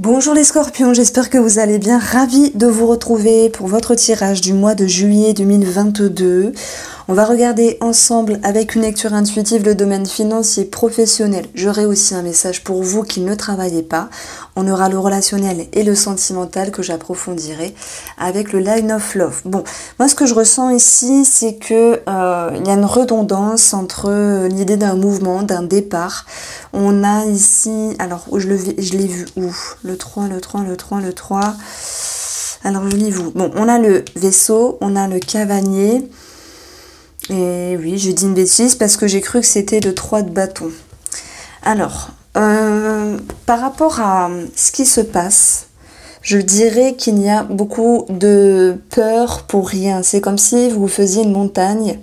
Bonjour les scorpions, j'espère que vous allez bien. Ravi de vous retrouver pour votre tirage du mois de juillet 2022. On va regarder ensemble avec une lecture intuitive le domaine financier professionnel. J'aurai aussi un message pour vous qui ne travaillez pas. On aura le relationnel et le sentimental que j'approfondirai avec le Line of Love. Bon, moi ce que je ressens ici, c'est que il y a une redondance entre l'idée d'un mouvement, d'un départ. On a ici, alors je l'ai vu où? Le 3. Alors je l'ai vu. Bon, on a le vaisseau, on a le cavalier. Et oui, je dis une bêtise parce que j'ai cru que c'était le 3 de bâton. Alors, par rapport à ce qui se passe, je dirais qu'il y a beaucoup de peur pour rien. C'est comme si vous faisiez une montagne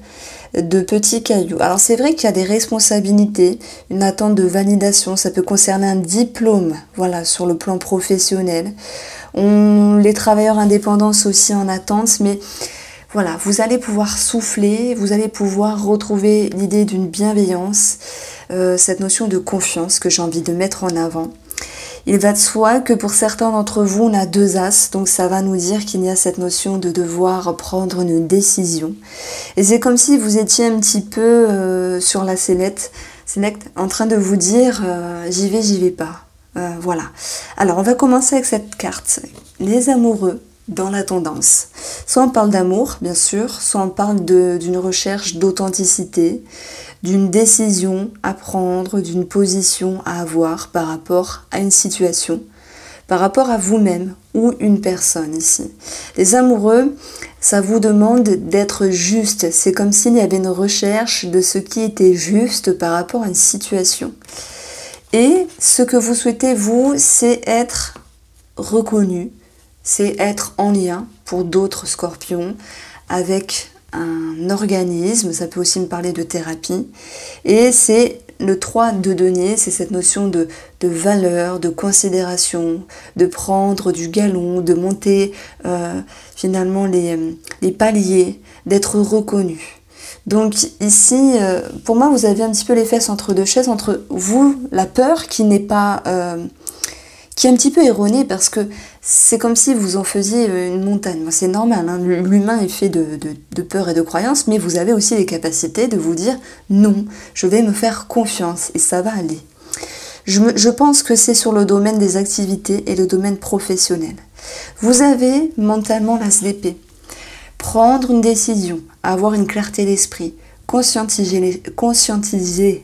de petits cailloux. Alors c'est vrai qu'il y a des responsabilités, une attente de validation, ça peut concerner un diplôme, voilà, sur le plan professionnel. Les travailleurs indépendants sont aussi en attente, mais voilà, vous allez pouvoir souffler, vous allez pouvoir retrouver l'idée d'une bienveillance, cette notion de confiance que j'ai envie de mettre en avant. Il va de soi que pour certains d'entre vous, on a 2 as, donc ça va nous dire qu'il y a cette notion de devoir prendre une décision. Et c'est comme si vous étiez un petit peu sur la sellette, en train de vous dire j'y vais pas. Voilà. Alors on va commencer avec cette carte, les amoureux dans la tendance. Soit on parle d'amour, bien sûr, soit on parle d'une recherche d'authenticité, d'une décision à prendre, d'une position à avoir par rapport à une situation, par rapport à vous-même ou une personne ici. Les amoureux, ça vous demande d'être juste. C'est comme s'il y avait une recherche de ce qui était juste par rapport à une situation. Et ce que vous souhaitez, vous, c'est être reconnu, c'est être en lien pour d'autres scorpions avec un organisme, ça peut aussi me parler de thérapie, et c'est le 3 de denier, c'est cette notion de valeur, de considération, de prendre du galon, de monter finalement les paliers, d'être reconnu. Donc ici, pour moi, vous avez un petit peu les fesses entre 2 chaises, entre vous, la peur qui n'est pas... qui est un petit peu erronée parce que c'est comme si vous en faisiez une montagne. C'est normal, hein, l'humain est fait de peur et de croyances, mais vous avez aussi les capacités de vous dire non, je vais me faire confiance et ça va aller. Je pense que c'est sur le domaine des activités et le domaine professionnel. Vous avez mentalement l'as d'épée. Prendre une décision, avoir une clarté d'esprit, conscientiser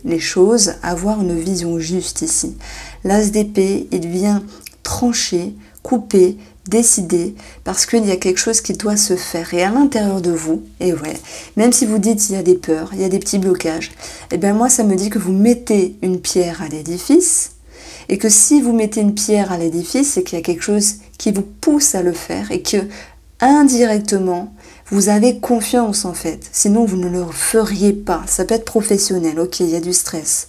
les choses, avoir une vision juste ici. L'as d'épée, il vient trancher, couper, décider, parce qu'il y a quelque chose qui doit se faire. Et à l'intérieur de vous, et ouais, même si vous dites il y a des peurs, il y a des petits blocages, et bien moi ça me dit que vous mettez une pierre à l'édifice, et que si vous mettez une pierre à l'édifice, c'est qu'il y a quelque chose qui vous pousse à le faire, et que indirectement, vous avez confiance en fait, sinon vous ne le feriez pas. Ça peut être professionnel, ok, il y a du stress.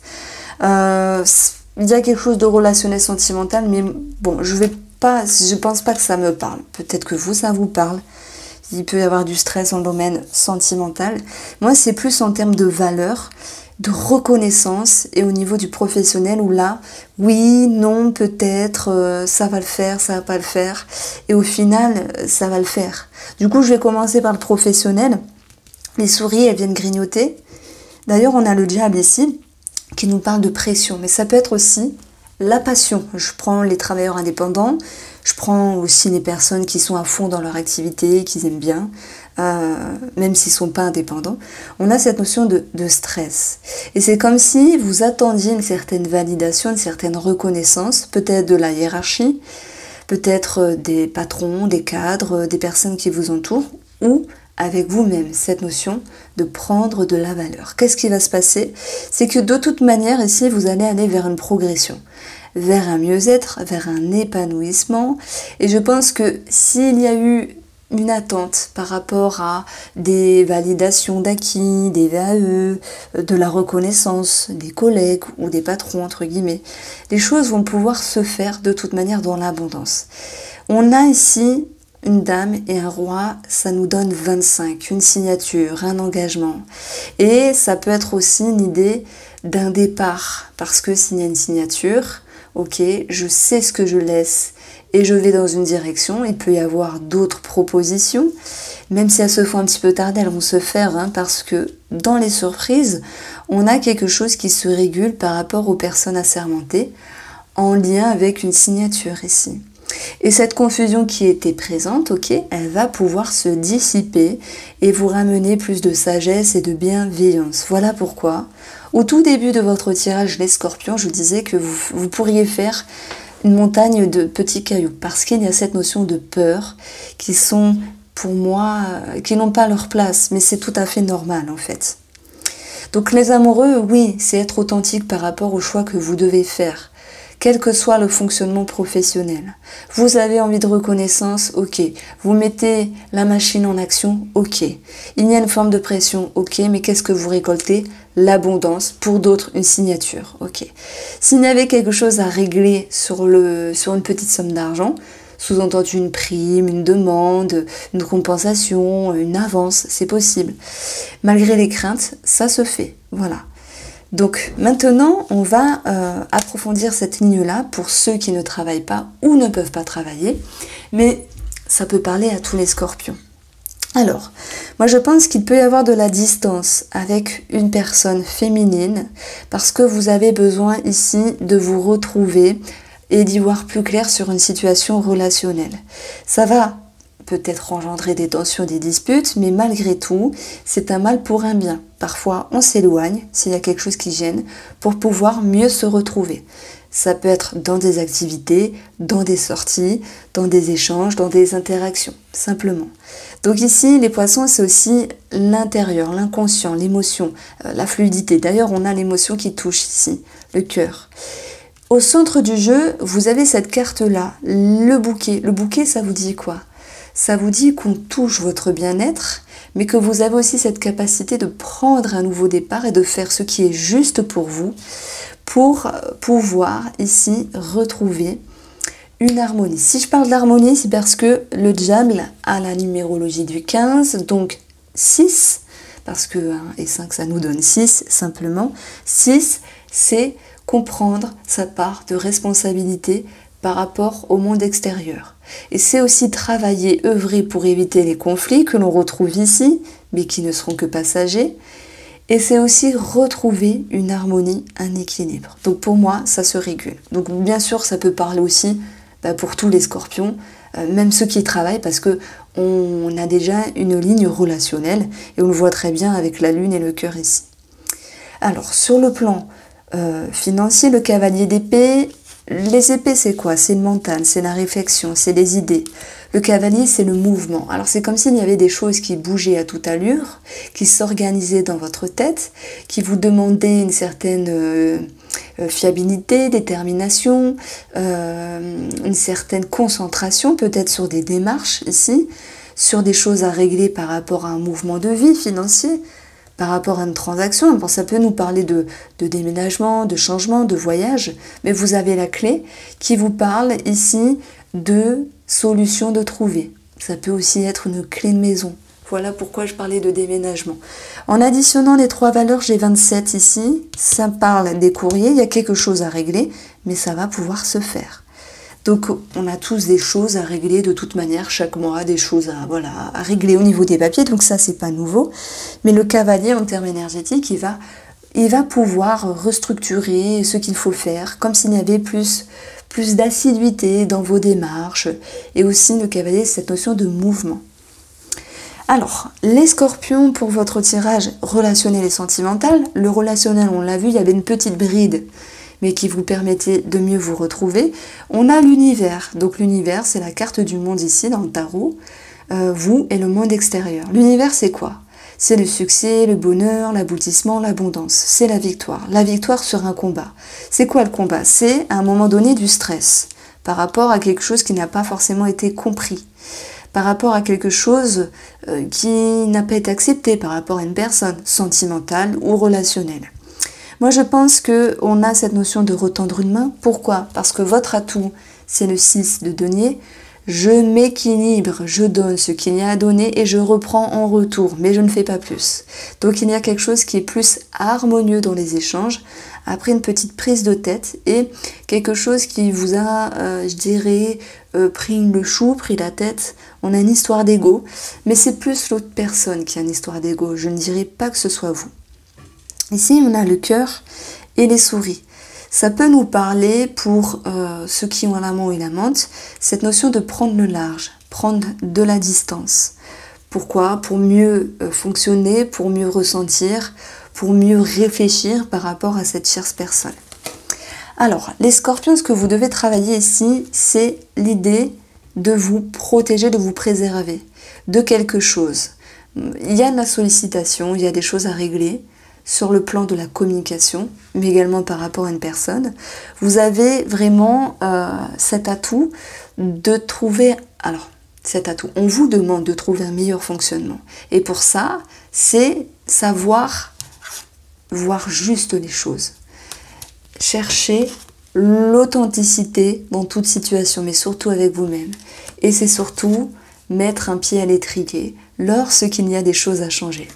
Il y a quelque chose de relationnel sentimental, mais bon, je pense pas que ça me parle. Peut-être que vous, ça vous parle. Il peut y avoir du stress dans le domaine sentimental. Moi, c'est plus en termes de valeur, de reconnaissance et au niveau du professionnel où là, oui, non, peut-être, ça va le faire, ça va pas le faire. Et au final, ça va le faire. Du coup, je vais commencer par le professionnel. Les souris, elles viennent grignoter. D'ailleurs, on a le diable ici qui nous parle de pression, mais ça peut être aussi la passion. Je prends les travailleurs indépendants, je prends aussi les personnes qui sont à fond dans leur activité, qui aiment bien, même s'ils ne sont pas indépendants. On a cette notion de stress. Et c'est comme si vous attendiez une certaine validation, une certaine reconnaissance, peut-être de la hiérarchie, peut-être des patrons, des cadres, des personnes qui vous entourent, ou avec vous-même, cette notion de prendre de la valeur. Qu'est-ce qui va se passer? C'est que de toute manière, ici, vous allez aller vers une progression, vers un mieux-être, vers un épanouissement. Et je pense que s'il y a eu une attente par rapport à des validations d'acquis, des VAE, de la reconnaissance des collègues ou des patrons, entre guillemets, les choses vont pouvoir se faire de toute manière dans l'abondance. On a ici une dame et un roi, ça nous donne 25, une signature, un engagement. Et ça peut être aussi une idée d'un départ, parce que s'il y a une signature, ok, je sais ce que je laisse et je vais dans une direction. Il peut y avoir d'autres propositions, même si elles se font un petit peu tarder, elles vont se faire, hein, parce que dans les surprises, on a quelque chose qui se régule par rapport aux personnes assermentées, en lien avec une signature ici. Et cette confusion qui était présente, ok, elle va pouvoir se dissiper et vous ramener plus de sagesse et de bienveillance. Voilà pourquoi, au tout début de votre tirage, les scorpions, je disais que vous pourriez faire une montagne de petits cailloux, parce qu'il y a cette notion de peur qui sont, pour moi, qui n'ont pas leur place, mais c'est tout à fait normal en fait. Donc les amoureux, oui, c'est être authentique par rapport au choix que vous devez faire, quel que soit le fonctionnement professionnel. Vous avez envie de reconnaissance, ok. Vous mettez la machine en action, ok. Il y a une forme de pression, ok, mais qu'est-ce que vous récoltez? L'abondance, pour d'autres, une signature, ok. S'il y avait quelque chose à régler sur une petite somme d'argent, sous-entendu une prime, une demande, une compensation, une avance, c'est possible. Malgré les craintes, ça se fait, voilà. Donc maintenant, on va approfondir cette ligne-là pour ceux qui ne travaillent pas ou ne peuvent pas travailler, mais ça peut parler à tous les scorpions. Alors, moi je pense qu'il peut y avoir de la distance avec une personne féminine parce que vous avez besoin ici de vous retrouver et d'y voir plus clair sur une situation relationnelle. Ça va peut-être engendrer des tensions, des disputes, mais malgré tout, c'est un mal pour un bien. Parfois, on s'éloigne s'il y a quelque chose qui gêne pour pouvoir mieux se retrouver. Ça peut être dans des activités, dans des sorties, dans des échanges, dans des interactions, simplement. Donc ici, les poissons, c'est aussi l'intérieur, l'inconscient, l'émotion, la fluidité. D'ailleurs, on a l'émotion qui touche ici, le cœur. Au centre du jeu, vous avez cette carte-là, le bouquet. Le bouquet, ça vous dit quoi ? Ça vous dit qu'on touche votre bien-être, mais que vous avez aussi cette capacité de prendre un nouveau départ et de faire ce qui est juste pour vous, pour pouvoir ici retrouver une harmonie. Si je parle d'harmonie, c'est parce que le diable a la numérologie du 15, donc 6, parce que 1 et 5, ça nous donne 6, simplement. 6, c'est comprendre sa part de responsabilité par rapport au monde extérieur. Et c'est aussi travailler, œuvrer pour éviter les conflits que l'on retrouve ici, mais qui ne seront que passagers. Et c'est aussi retrouver une harmonie, un équilibre. Donc pour moi, ça se régule. Donc bien sûr, ça peut parler aussi pour tous les scorpions, même ceux qui travaillent, parce que on a déjà une ligne relationnelle, et on le voit très bien avec la lune et le cœur ici. Alors, sur le plan financier, le cavalier d'épée, les épées, c'est quoi? C'est le mental, c'est la réflexion, c'est les idées. Le cavalier, c'est le mouvement. Alors, c'est comme s'il y avait des choses qui bougeaient à toute allure, qui s'organisaient dans votre tête, qui vous demandaient une certaine fiabilité, détermination, une certaine concentration, peut-être sur des démarches ici, sur des choses à régler par rapport à un mouvement de vie financier, par rapport à une transaction. Bon, ça peut nous parler de déménagement, de changement, de voyage, mais vous avez la clé qui vous parle ici de solutions de trouver. Ça peut aussi être une clé de maison. Voilà pourquoi je parlais de déménagement. En additionnant les 3 valeurs, j'ai 27 ici. Ça parle des courriers, il y a quelque chose à régler, mais ça va pouvoir se faire. Donc on a tous des choses à régler de toute manière, chaque mois, des choses à régler au niveau des papiers, donc ça c'est pas nouveau. Mais le cavalier en termes énergétiques, il va pouvoir restructurer ce qu'il faut faire, comme s'il y avait plus d'assiduité dans vos démarches, et aussi le cavalier, cette notion de mouvement. Alors, les scorpions, pour votre tirage relationnel et sentimental, le relationnel, on l'a vu, il y avait une petite bride, mais qui vous permettait de mieux vous retrouver. On a l'univers. Donc l'univers, c'est la carte du monde ici, dans le tarot. Vous et le monde extérieur. L'univers, c'est quoi? C'est le succès, le bonheur, l'aboutissement, l'abondance. C'est la victoire. La victoire sur un combat. C'est quoi le combat? C'est, à un moment donné, du stress par rapport à quelque chose qui n'a pas forcément été compris, par rapport à quelque chose qui n'a pas été accepté, par rapport à une personne sentimentale ou relationnelle. Moi, je pense qu'on a cette notion de retendre une main. Pourquoi? Parce que votre atout, c'est le 6 de denier. Je m'équilibre, je donne ce qu'il y a à donner et je reprends en retour, mais je ne fais pas plus. Donc il y a quelque chose qui est plus harmonieux dans les échanges, après une petite prise de tête et quelque chose qui vous a, je dirais, pris le chou, pris la tête. On a une histoire d'ego, mais c'est plus l'autre personne qui a une histoire d'ego. Je ne dirais pas que ce soit vous. Ici, on a le cœur et les souris. Ça peut nous parler, pour ceux qui ont un amant ou une amante, cette notion de prendre le large, prendre de la distance. Pourquoi? Pour mieux fonctionner, pour mieux ressentir, pour mieux réfléchir par rapport à cette chère personne. Alors, les scorpions, ce que vous devez travailler ici, c'est l'idée de vous protéger, de vous préserver de quelque chose. Il y a de la sollicitation, il y a des choses à régler sur le plan de la communication, mais également par rapport à une personne. Vous avez vraiment cet atout de trouver... Alors, cet atout, on vous demande de trouver un meilleur fonctionnement. Et pour ça, c'est savoir voir juste les choses. Chercher l'authenticité dans toute situation, mais surtout avec vous-même. Et c'est surtout mettre un pied à l'étrier lorsqu'il y a des choses à changer.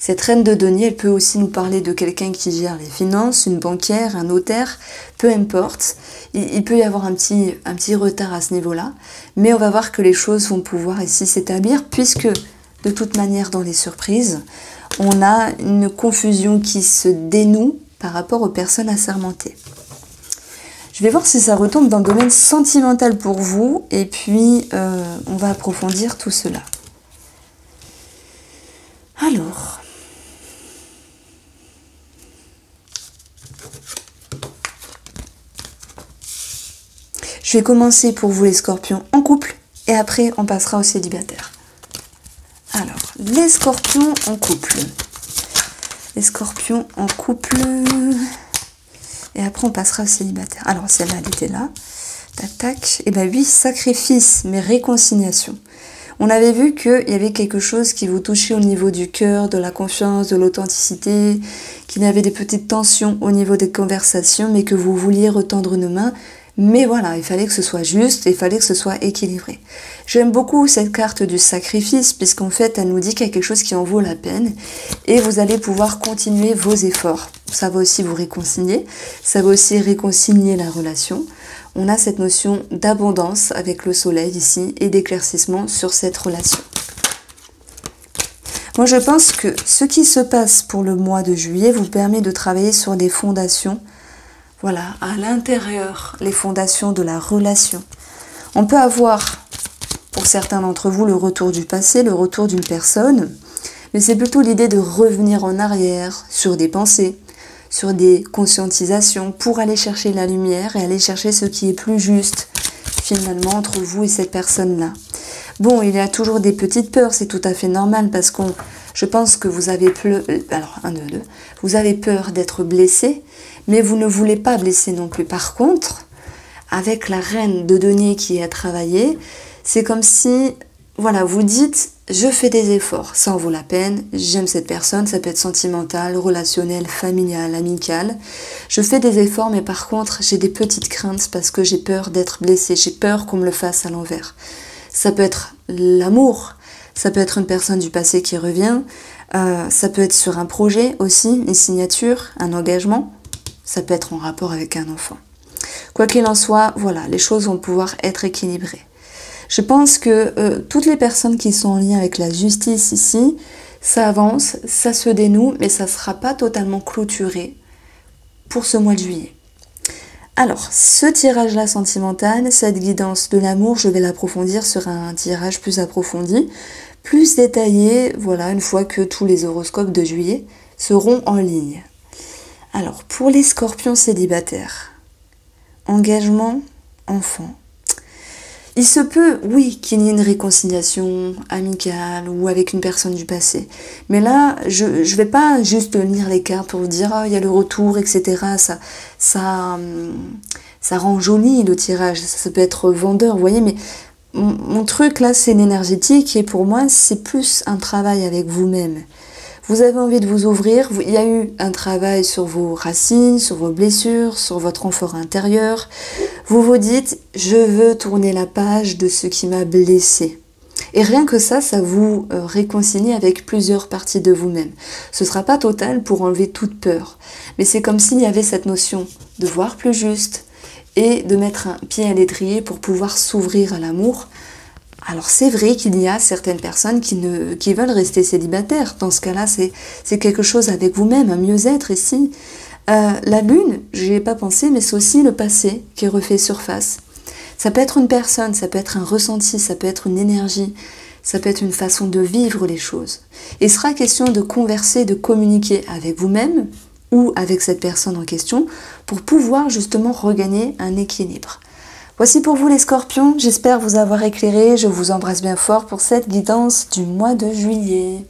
Cette reine de denier, elle peut aussi nous parler de quelqu'un qui gère les finances, une banquière, un notaire, peu importe. Il peut y avoir un petit retard à ce niveau-là, mais on va voir que les choses vont pouvoir ici s'établir, puisque de toute manière, dans les surprises, on a une confusion qui se dénoue par rapport aux personnes assermentées. Je vais voir si ça retombe dans le domaine sentimental pour vous, et puis on va approfondir tout cela. Alors... je vais commencer pour vous les scorpions en couple et après on passera aux célibataires. Alors, les scorpions en couple. Les scorpions en couple. Et après on passera aux célibataires. Alors celle-là, elle était là. Tac, tac. Et bien oui, sacrifice, mais réconciliation. On avait vu qu'il y avait quelque chose qui vous touchait au niveau du cœur, de la confiance, de l'authenticité, qu'il y avait des petites tensions au niveau des conversations, mais que vous vouliez retendre une main. Mais voilà, il fallait que ce soit juste, il fallait que ce soit équilibré. J'aime beaucoup cette carte du sacrifice, puisqu'en fait, elle nous dit qu'il y a quelque chose qui en vaut la peine, et vous allez pouvoir continuer vos efforts. Ça va aussi vous réconcilier, ça va aussi réconcilier la relation. On a cette notion d'abondance avec le soleil ici, et d'éclaircissement sur cette relation. Moi, je pense que ce qui se passe pour le mois de juillet vous permet de travailler sur des fondations. Voilà, à l'intérieur, les fondations de la relation. On peut avoir, pour certains d'entre vous, le retour du passé, le retour d'une personne, mais c'est plutôt l'idée de revenir en arrière sur des pensées, sur des conscientisations, pour aller chercher la lumière et aller chercher ce qui est plus juste, finalement, entre vous et cette personne-là. Bon, il y a toujours des petites peurs, c'est tout à fait normal, parce que je pense que vous avez vous avez peur d'être blessé, mais vous ne voulez pas blesser non plus. Par contre, avec la reine de denier qui est à travailler, c'est comme si, voilà, vous dites, je fais des efforts, ça en vaut la peine, j'aime cette personne, ça peut être sentimental, relationnel, familial, amical. Je fais des efforts, mais par contre, j'ai des petites craintes parce que j'ai peur d'être blessée, j'ai peur qu'on me le fasse à l'envers. Ça peut être l'amour, ça peut être une personne du passé qui revient, ça peut être sur un projet aussi, une signature, un engagement. Ça peut être en rapport avec un enfant. Quoi qu'il en soit, voilà, les choses vont pouvoir être équilibrées. Je pense que toutes les personnes qui sont en lien avec la justice ici, ça avance, ça se dénoue, mais ça ne sera pas totalement clôturé pour ce mois de juillet. Alors, ce tirage-là sentimental, cette guidance de l'amour, je vais l'approfondir sur un tirage plus approfondi, plus détaillé, voilà, une fois que tous les horoscopes de juillet seront en ligne. Alors, pour les scorpions célibataires, engagement, enfant. Il se peut, oui, qu'il y ait une réconciliation amicale ou avec une personne du passé. Mais là, je ne vais pas juste lire les cartes pour vous dire « il y a le retour, etc. » Ça rend joli le tirage, ça peut être vendeur, vous voyez, mais mon truc là, c'est l'énergétique et pour moi, c'est plus un travail avec vous-même. Vous avez envie de vous ouvrir, il y a eu un travail sur vos racines, sur vos blessures, sur votre enfant intérieur. Vous vous dites, je veux tourner la page de ce qui m'a blessé. Et rien que ça vous réconcilie avec plusieurs parties de vous-même. Ce ne sera pas total pour enlever toute peur, mais c'est comme s'il y avait cette notion de voir plus juste et de mettre un pied à l'étrier pour pouvoir s'ouvrir à l'amour. Alors c'est vrai qu'il y a certaines personnes qui veulent rester célibataires. Dans ce cas-là, c'est quelque chose avec vous-même, un mieux-être ici. La lune, j'y ai pas pensé, mais c'est aussi le passé qui refait surface. Ça peut être une personne, ça peut être un ressenti, ça peut être une énergie, ça peut être une façon de vivre les choses. Et il sera question de converser, de communiquer avec vous-même ou avec cette personne en question pour pouvoir justement regagner un équilibre. Voici pour vous les scorpions, j'espère vous avoir éclairé, je vous embrasse bien fort pour cette guidance du mois de juillet.